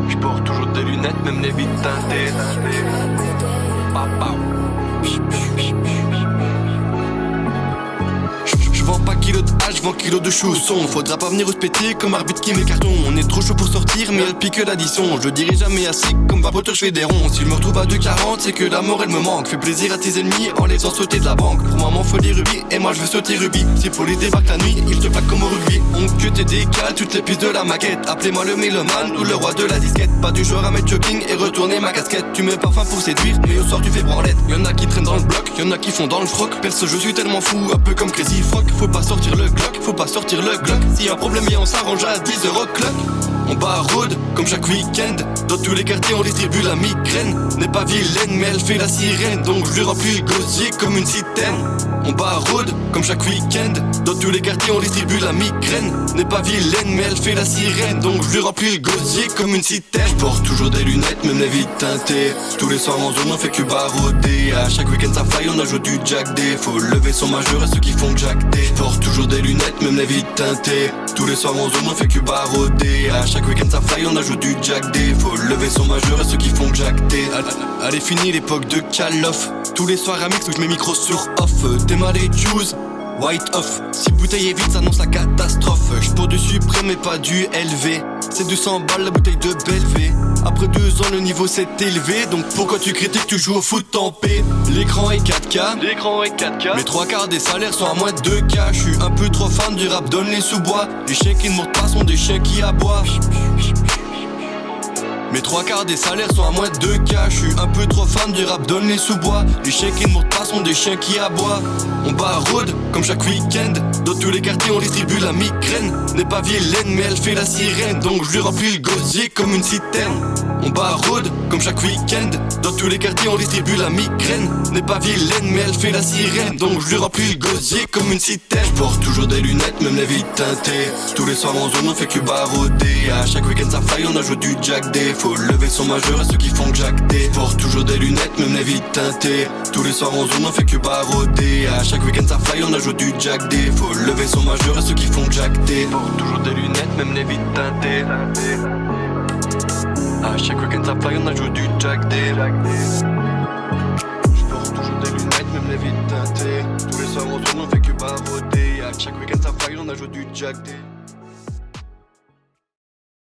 J'porte toujours des lunettes, même les vides teintées. J'vends pas kilo de hache, j'vends kilo de chaussons. Faudra pas venir respecter comme arbitre qui met carton. On est trop chaud pour sortir, mais elle pique l'addition. Je dirai jamais assez, comme vapoteur j'fais des ronds. Si je me retrouve à 2,40, c'est que la mort elle me manque. Fais plaisir à tes ennemis en les faisant sauter de la banque. Pour maman faut des rubis, et moi je veux sauter rubis. Si pour les débarques la nuit, il te plaque comme au rugby. On que t'es décale, toutes les pistes de la maquette. Appelez-moi le mélomane ou le roi de la disquette. Pas du genre à mettre jogging et retourner ma casquette. Tu mets parfum pour séduire, mais au soir tu fais branlette. Y'en a qui traînent dans le bloc, y'en a qui font dans le froc. Perso je suis tellement fou, un peu comme Crazy Frog. Faut pas sortir le Glock, faut pas sortir le Glock. Si un problème et on s'arrange à 10 € clock. On baraude comme chaque week-end. Dans tous les quartiers on distribue la migraine. N'est pas vilaine mais elle fait la sirène. Donc je lui remplis le gosier comme une citerne. On baraude comme chaque week-end. Dans tous les quartiers on distribue la migraine. N'est pas vilaine mais elle fait la sirène. Donc je lui remplis le gosier comme une citerne. Je porte toujours des lunettes même les vides teintées. Tous les soirs en zone on fait que barauder. À chaque week-end ça faille on ajoute du Jack D. Faut lever son majeur à ceux qui font Jack D. Je porte toujours des lunettes même les vides teintées. Tous les soirs en zone on fait que barauder. À chaque week-end ça faille on ajoute du Jack D. Faut lever son majeur à ceux qui font Jack D. Allez fini l'époque de Call of. Tous les soirs à mix où je mets micro sur off. T'es mal et choose white off. Si bouteille est vide ça annonce la catastrophe. J'pourre du suprême mais pas du LV. C'est 200 balles la bouteille de Belvé. Après 2 ans le niveau s'est élevé. Donc pourquoi tu critiques, tu joues au foot en paix. L'écran est 4K, mes 3/4 des salaires sont à moins de 2K. J'suis un peu trop fan du rap, donne les sous-bois. Les chiens qui ne montent pas sont des chiens qui aboient. Mes 3/4 des salaires sont à moins de 2K. J'suis un peu trop fan du rap, donne les sous-bois. Les chiens qui ne montent pas sont des chiens qui aboient. On baraude comme chaque week-end. Dans tous les quartiers on distribue la migraine. N'est pas vilaine mais elle fait la sirène. Donc je lui remplis le gosier comme une citerne. On baraude comme chaque week-end. Dans tous les quartiers on distribue la migraine. N'est pas vilaine mais elle fait la sirène. Donc je lui remplis le gosier comme une citerne. Je porte toujours des lunettes même les vides teintées. Tous les soirs en zone on fait que barauder. À chaque week-end ça faille on ajoute du Jack D. Faut lever son majeur à ceux qui font Jack D. Porte toujours des lunettes même les vides teintées. Tous les soirs en zone on fait que barauder. À chaque week-end ça faille on ajoute du Jack D. Faut lever son majeur à ceux qui font Jack D. Porte toujours des lunettes même les vides teintées. À chaque week-end ça faille on ajoute du Jack D. Je porte toujours des lunettes même les vides teintées. Tous les soirs en zone on fait que barauder. À chaque week-end ça faille on ajoute du Jack D.